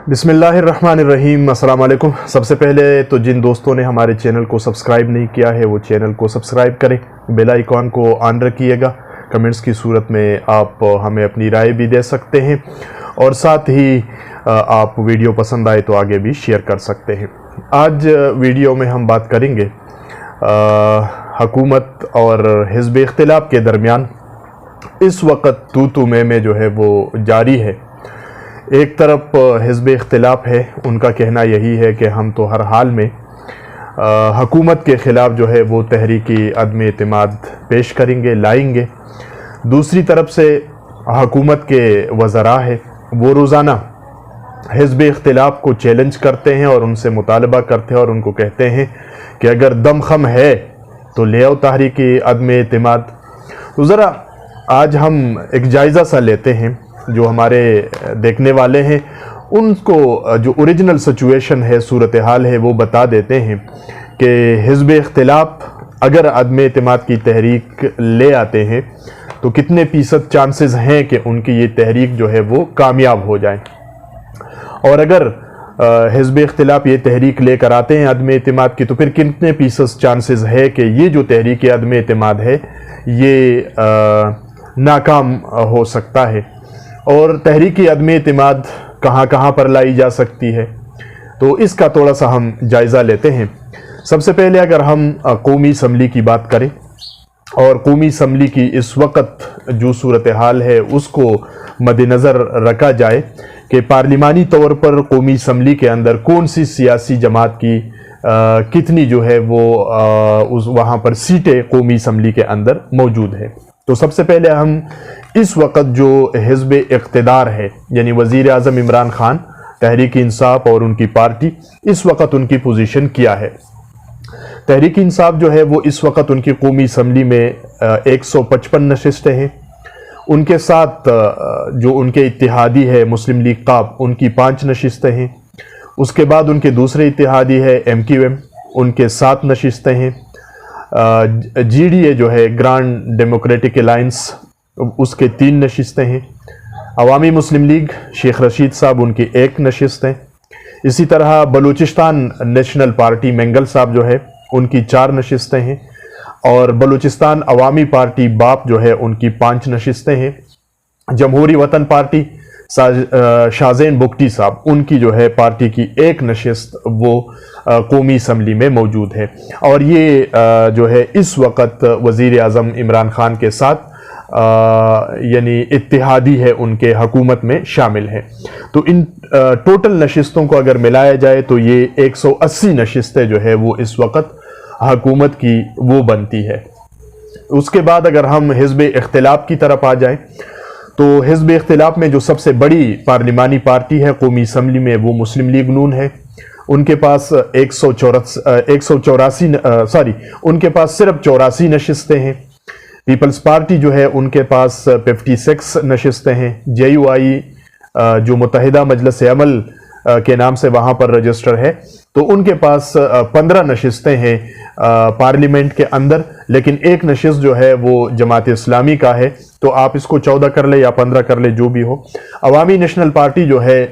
بسم اللہ الرحمن الرحیم۔ السلام علیکم۔ سب سے پہلے تو جن دوستوں نے ہمارے چینل کو سبسکرائب نہیں کیا ہے وہ چینل کو سبسکرائب کریں، بیل آئیکن کو آن رکھیے گا۔ کمنٹس کی صورت میں آپ ہمیں اپنی رائے بھی دے سکتے ہیں اور ساتھ ہی آپ ویڈیو پسند آئے تو آگے بھی شیئر کر سکتے ہیں۔ آج ویڈیو میں ہم بات کریں گے حکومت اور حزب اختلاف کے درمیان اس وقت تو میں جو ہے وہ جاری ہے۔ ایک طرف حزب اختلاف ہے، ان کا کہنا یہی ہے کہ ہم تو ہر حال میں حکومت کے خلاف جو ہے وہ تحریکی عدم اعتماد پیش کریں گے، لائیں گے۔ دوسری طرف سے حکومت کے وزراء ہے، وہ روزانہ حزب اختلاف کو چیلنج کرتے ہیں اور ان سے مطالبہ کرتے ہیں اور ان کو کہتے ہیں کہ اگر دم خم ہے تو لے آؤ تحریکی عدم اعتماد۔ تو ذرا آج ہم ایک جائزہ سا لیتے ہیں، جو ہمارے دیکھنے والے ہیں ان کو جو اوریجنل سچویشن ہے، صورتحال ہے، وہ بتا دیتے ہیں کہ حزب اختلاف اگر عدم اعتماد کی تحریک لے آتے ہیں تو کتنے فیصد چانسز ہیں کہ ان کی یہ تحریک جو ہے وہ کامیاب ہو جائے، اور اگر حزب اختلاف یہ تحریک لے کر آتے ہیں عدم اعتماد کی تو پھر کتنے فیصد چانسز ہے کہ یہ جو تحریک عدم اعتماد ہے یہ ناکام ہو سکتا ہے، اور تحریکی عدم اعتماد کہاں کہاں پر لائی جا سکتی ہے۔ تو اس کا تھوڑا سا ہم جائزہ لیتے ہیں۔ سب سے پہلے اگر ہم قومی اسمبلی کی بات کریں اور قومی اسمبلی کی اس وقت جو صورتحال ہے اس کو مد نظر رکھا جائے کہ پارلیمانی طور پر قومی اسمبلی کے اندر کون سی سیاسی جماعت کی کتنی جو ہے وہ وہاں پر سیٹیں قومی اسمبلی کے اندر موجود ہے۔ تو سب سے پہلے ہم اس وقت جو حزب اقتدار ہے یعنی وزیر اعظم عمران خان، تحریک انصاف اور ان کی پارٹی، اس وقت ان کی پوزیشن کیا ہے۔ تحریک انصاف جو ہے وہ اس وقت ان کی قومی اسمبلی میں 155 نشستیں ہیں۔ ان کے ساتھ جو ان کے اتحادی ہے مسلم لیگ ق ان کی 5 نشستیں ہیں۔ اس کے بعد ان کے دوسرے اتحادی ہے MQM، ان کے 7 نشستیں ہیں۔ GDA جو ہے گرانڈ ڈیموکریٹک الائنس، اس کے 3 نشستیں ہیں۔ عوامی مسلم لیگ شیخ رشید صاحب ان کی 1 نشست ہے۔ اسی طرح بلوچستان نیشنل پارٹی مینگل صاحب جو ہے ان کی 4 نشستیں ہیں، اور بلوچستان عوامی پارٹی باپ جو ہے ان کی 5 نشستیں ہیں۔ جمہوری وطن پارٹی شاہزین بگٹی صاحب ان کی جو ہے پارٹی کی 1 نشست وہ قومی اسمبلی میں موجود ہے، اور یہ جو ہے اس وقت وزیر اعظم عمران خان کے ساتھ یعنی اتحادی ہے ان کے حکومت میں شامل ہے۔ تو ان ٹوٹل نشستوں کو اگر ملایا جائے تو یہ 180 نشستیں جو ہے وہ اس وقت حکومت کی وہ بنتی ہے۔ اس کے بعد اگر ہم حزب اختلاف کی طرف آ جائیں تو حزب اختلاف میں جو سب سے بڑی پارلیمانی پارٹی ہے قومی اسمبلی میں وہ مسلم لیگ نون ہے۔ ان کے پاس ان کے پاس صرف 84 نشستیں ہیں۔ پیپلز پارٹی جو ہے ان کے پاس 56 نشستیں ہیں۔ JUI جو متحدہ مجلس عمل کے نام سے وہاں پر رجسٹر ہے تو ان کے پاس 15 نشستیں ہیں پارلیمنٹ کے اندر، لیکن 1 نشست جو ہے وہ جماعت اسلامی کا ہے، تو آپ اس کو 14 کر لیں یا 15 کر لیں جو بھی ہو۔ عوامی نیشنل پارٹی جو ہے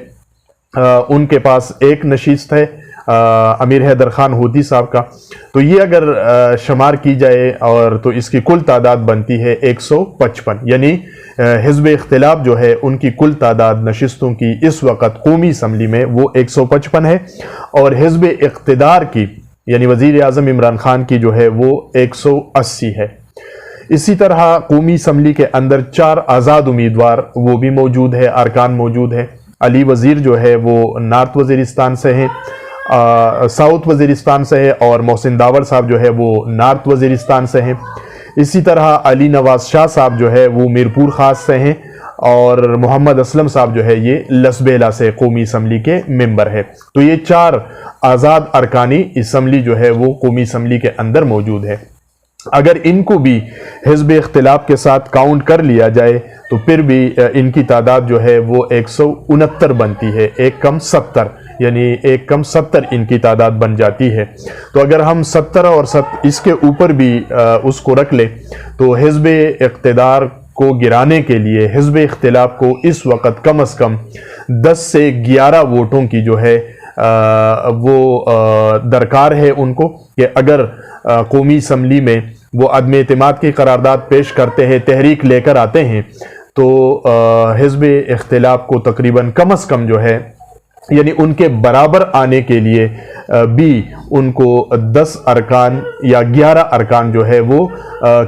ان کے پاس 1 نشست ہے امیر حیدر خان ہودی صاحب کا، تو یہ اگر شمار کی جائے اور تو اس کی کل تعداد بنتی ہے 155، یعنی حزب اختلاف جو ہے ان کی کل تعداد نشستوں کی اس وقت قومی اسمبلی میں وہ 155 ہے، اور حزب اقتدار کی یعنی وزیر اعظم عمران خان کی جو ہے وہ 180 ہے۔ اسی طرح قومی اسمبلی کے اندر 4 آزاد امیدوار وہ بھی موجود ہے، ارکان موجود ہے۔ علی وزیر جو ہے وہ نارتھ وزیرستان سے ہیں، ساؤتھ وزیرستان سے ہے، اور محسن داور صاحب جو ہے وہ نارتھ وزیرستان سے ہیں۔ اسی طرح علی نواز شاہ صاحب جو ہے وہ میرپور خاص سے ہیں، اور محمد اسلم صاحب جو ہے یہ لسبیلا سے قومی اسمبلی کے ممبر ہے۔ تو یہ 4 آزاد ارکانی اسمبلی جو ہے وہ قومی اسمبلی کے اندر موجود ہے۔ اگر ان کو بھی حزب اختلاف کے ساتھ کاؤنٹ کر لیا جائے تو پھر بھی ان کی تعداد جو ہے وہ 169 بنتی ہے، 1 کم 70، یعنی 1 کم 70 ان کی تعداد بن جاتی ہے۔ تو اگر ہم 70 اور اس کے اوپر بھی اس کو رکھ لیں تو حزب اقتدار کو گرانے کے لیے حزب اختلاف کو اس وقت کم از کم 10 سے 11 ووٹوں کی جو ہے وہ درکار ہے ان کو، کہ اگر قومی اسمبلی میں وہ عدم اعتماد کی قرارداد پیش کرتے ہیں، تحریک لے کر آتے ہیں، تو حزب اختلاف کو تقریباً کم از کم جو ہے، یعنی ان کے برابر آنے کے لیے بھی ان کو 10 ارکان یا 11 ارکان جو ہے وہ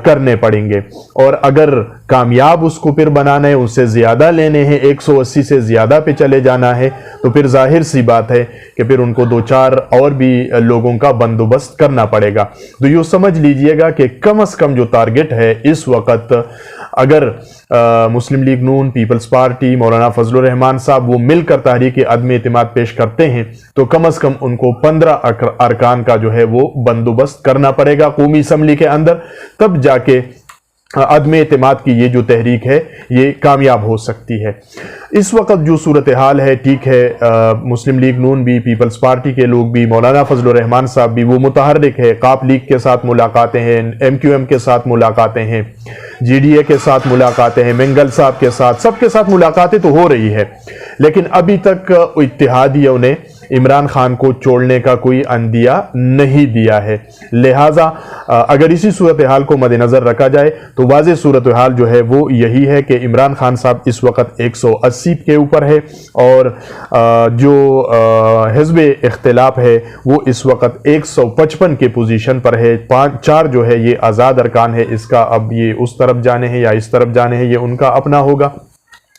کرنے پڑیں گے، اور اگر کامیاب اس کو پھر بنانا ہے، اس سے زیادہ لینے ہیں، 180 سے زیادہ پہ چلے جانا ہے، تو پھر ظاہر سی بات ہے کہ پھر ان کو 2-4 اور بھی لوگوں کا بندوبست کرنا پڑے گا۔ تو یہ سمجھ لیجئے گا کہ کم از کم جو ٹارگٹ ہے اس وقت، اگر مسلم لیگ نون، پیپلز پارٹی، مولانا فضل الرحمان صاحب وہ مل کر تحریک عدم اعتماد پیش کرتے ہیں، تو کم از کم ان کو 15 ارکان کا جو ہے وہ بندوبست کرنا پڑے گا قومی اسمبلی کے اندر، تب جا کے عدم اعتماد کی یہ جو تحریک ہے یہ کامیاب ہو سکتی ہے۔ اس وقت جو صورتحال ہے، ٹھیک ہے، مسلم لیگ نون بھی، پیپلز پارٹی کے لوگ بھی، مولانا فضل الرحمان صاحب بھی وہ متحرک ہے، قاپ لیگ کے ساتھ ملاقاتیں ہیں، MQM کے ساتھ ملاقاتیں ہیں، GDA کے ساتھ ملاقاتیں ہیں، منگل صاحب کے ساتھ، سب کے ساتھ ملاقاتیں تو ہو رہی ہے، لیکن ابھی تک اتحادیوں نے عمران خان کو چھوڑنے کا کوئی عندیہ نہیں دیا ہے۔ لہٰذا اگر اسی صورتحال کو مد نظر رکھا جائے تو واضح صورتحال جو ہے وہ یہی ہے کہ عمران خان صاحب اس وقت 180 کے اوپر ہے، اور جو حزب اختلاف ہے وہ اس وقت 155 کے پوزیشن پر ہے۔ 4 جو ہے یہ آزاد ارکان ہے، اس کا اب یہ اس طرف جانے ہیں یا اس طرف جانے ہیں، یہ ان کا اپنا ہوگا۔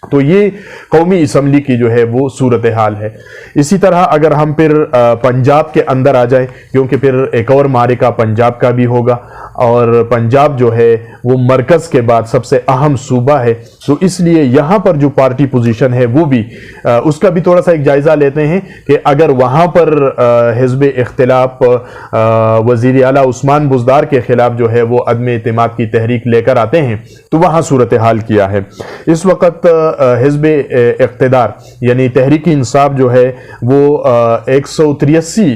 تو یہ قومی اسمبلی کی جو ہے وہ صورتحال ہے۔ اسی طرح اگر ہم پھر پنجاب کے اندر آ جائیں، کیونکہ پھر ایک اور معرکہ پنجاب کا بھی ہوگا، اور پنجاب جو ہے وہ مرکز کے بعد سب سے اہم صوبہ ہے، تو اس لیے یہاں پر جو پارٹی پوزیشن ہے وہ بھی اس کا بھی تھوڑا سا ایک جائزہ لیتے ہیں کہ اگر وہاں پر حزب اختلاف وزیر اعلیٰ عثمان بزدار کے خلاف جو ہے وہ عدم اعتماد کی تحریک لے کر آتے ہیں تو وہاں صورتحال کیا ہے۔ اس وقت حزب اقتدار یعنی تحریک انصاف جو ہے وہ 183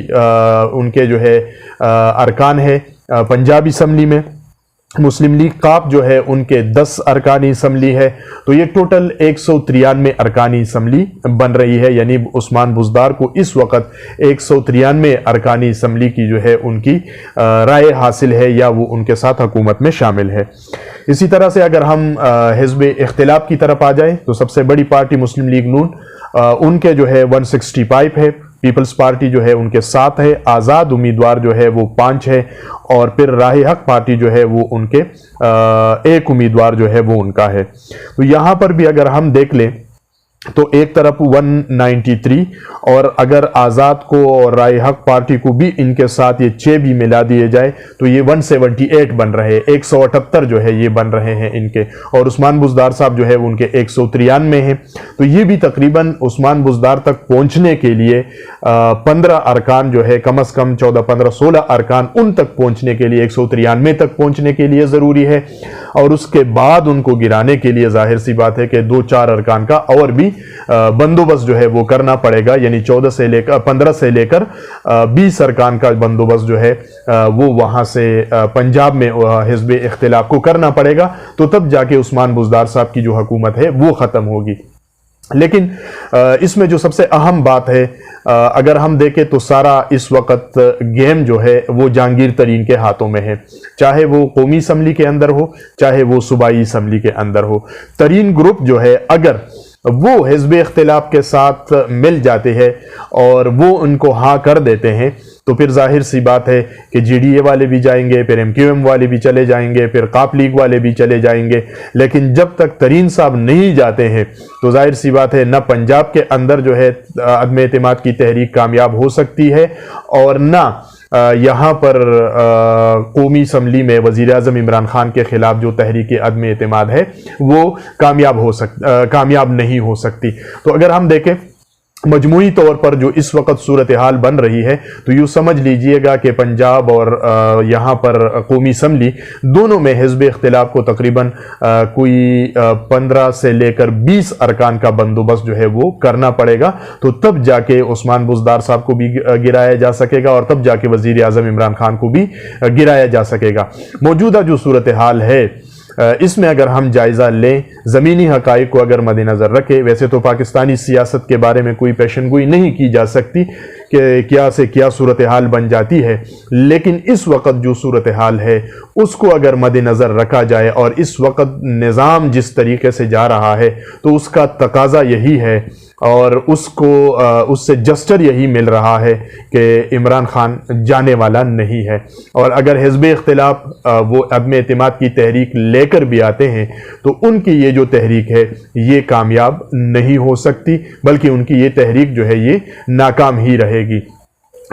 ان کے جو ہے ارکان ہے پنجاب اسمبلی میں۔ مسلم لیگ قاپ جو ہے ان کے 10 ارکانی اسمبلی ہے، تو یہ ٹوٹل 193 ارکانی اسمبلی بن رہی ہے، یعنی عثمان بزدار کو اس وقت 193 ارکانی اسمبلی کی جو ہے ان کی رائے حاصل ہے، یا وہ ان کے ساتھ حکومت میں شامل ہے۔ اسی طرح سے اگر ہم حزب اختلاف کی طرف آ جائیں تو سب سے بڑی پارٹی مسلم لیگ نون، ان کے جو ہے 165 ہے، پیپلز پارٹی جو ہے ان کے 7 ہے، آزاد امیدوار جو ہے وہ 5 ہے، اور پھر راہ حق پارٹی جو ہے وہ ان کے 1 امیدوار جو ہے وہ ان کا ہے۔ تو یہاں پر بھی اگر ہم دیکھ لیں تو ایک طرف 193، اور اگر آزاد کو اور رائے حق پارٹی کو بھی ان کے ساتھ یہ 6 بھی ملا دیے جائے تو یہ 178 بن رہے، 178 جو ہے یہ بن رہے ہیں ان کے، اور عثمان بزدار صاحب جو ہے ان کے 193 ہیں۔ تو یہ بھی تقریباً عثمان بزدار تک پہنچنے کے لیے 15 ارکان جو ہے، کم از کم 14، 15، 16 ارکان ان تک پہنچنے کے لیے، 193 تک پہنچنے کے لیے ضروری ہے، اور اس کے بعد ان کو گرانے کے لیے ظاہر سی بات ہے کہ 2-4 ارکان کا اور بھی بندوبست جو ہے وہ کرنا پڑے گا، یعنی 15 سے لے کر 20 ارکان کا بندوبست جو ہے وہ وہاں سے پنجاب میں حزب اختلاف کو کرنا پڑے گا، تو تب جا کے عثمان بزدار صاحب کی جو حکومت ہے وہ ختم ہوگی۔ لیکن اس میں جو سب سے اہم بات ہے، اگر ہم دیکھیں تو سارا اس وقت گیم جو ہے وہ جہانگیر ترین کے ہاتھوں میں ہے، چاہے وہ قومی اسمبلی کے اندر ہو، چاہے وہ صوبائی اسمبلی کے اندر ہو۔ ترین گروپ جو ہے اگر وہ حزب اختلاف کے ساتھ مل جاتے ہیں اور وہ ان کو ہاں کر دیتے ہیں تو پھر ظاہر سی بات ہے کہ GDA والے بھی جائیں گے، پھر MQM والے بھی چلے جائیں گے، پھر قاپ لیگ والے بھی چلے جائیں گے، لیکن جب تک ترین صاحب نہیں جاتے ہیں تو ظاہر سی بات ہے نہ پنجاب کے اندر جو ہے عدم اعتماد کی تحریک کامیاب ہو سکتی ہے، اور نہ یہاں پر قومی اسمبلی میں وزیر اعظم عمران خان کے خلاف جو تحریک عدم اعتماد ہے وہ کامیاب نہیں ہو سکتی۔ تو اگر ہم دیکھیں مجموعی طور پر جو اس وقت صورتحال بن رہی ہے تو یوں سمجھ لیجئے گا کہ پنجاب اور یہاں پر قومی اسمبلی دونوں میں حزب اختلاف کو تقریباً کوئی 15 سے لے کر 20 ارکان کا بندوبست جو ہے وہ کرنا پڑے گا، تو تب جا کے عثمان بزدار صاحب کو بھی گرایا جا سکے گا، اور تب جا کے وزیر اعظم عمران خان کو بھی گرایا جا سکے گا۔ موجودہ جو صورتحال ہے اس میں اگر ہم جائزہ لیں، زمینی حقائق کو اگر مد نظر رکھیں، ویسے تو پاکستانی سیاست کے بارے میں کوئی پیشن گوئی نہیں کی جا سکتی کہ کیا سے کیا صورتحال بن جاتی ہے، لیکن اس وقت جو صورتحال ہے اس کو اگر مد نظر رکھا جائے اور اس وقت نظام جس طریقے سے جا رہا ہے تو اس کا تقاضا یہی ہے اور اس سے جسٹر یہی مل رہا ہے کہ عمران خان جانے والا نہیں ہے۔ اور اگر حزب اختلاف وہ عدم اعتماد کی تحریک لے کر بھی آتے ہیں تو ان کی یہ جو تحریک ہے یہ کامیاب نہیں ہو سکتی، بلکہ ان کی یہ تحریک جو ہے یہ ناکام ہی رہے گی۔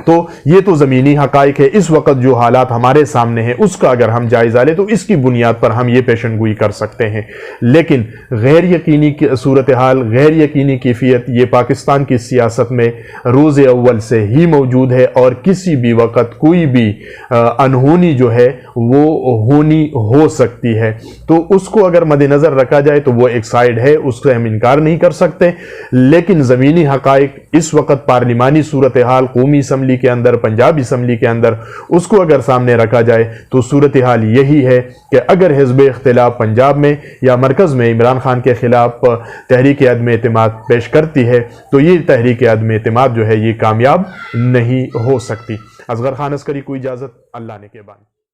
تو یہ تو زمینی حقائق ہے۔ اس وقت جو حالات ہمارے سامنے ہیں اس کا اگر ہم جائزہ لیں تو اس کی بنیاد پر ہم یہ پیشن گوئی کر سکتے ہیں، لیکن غیر یقینی صورتحال، غیر یقینی کیفیت یہ پاکستان کی سیاست میں روز اول سے ہی موجود ہے اور کسی بھی وقت کوئی بھی انہونی جو ہے وہ ہونی ہو سکتی ہے۔ تو اس کو اگر مد نظر رکھا جائے تو وہ ایک سائیڈ ہے، اس سے ہم انکار نہیں کر سکتے، لیکن زمینی حقائق اس وقت پارلیمانی صورتحال قومی اسمبلی کے اندر، پنجاب اسمبلی کے اندر، اس کو اگر سامنے رکھا جائے تو صورتحال یہی ہے کہ اگر حزب اختلاف پنجاب میں یا مرکز میں عمران خان کے خلاف تحریک عدم اعتماد پیش کرتی ہے تو یہ تحریک عدم اعتماد جو ہے یہ کامیاب نہیں ہو سکتی۔ اصغر خان عسکری کو اجازت، اللہ نے کے بانی۔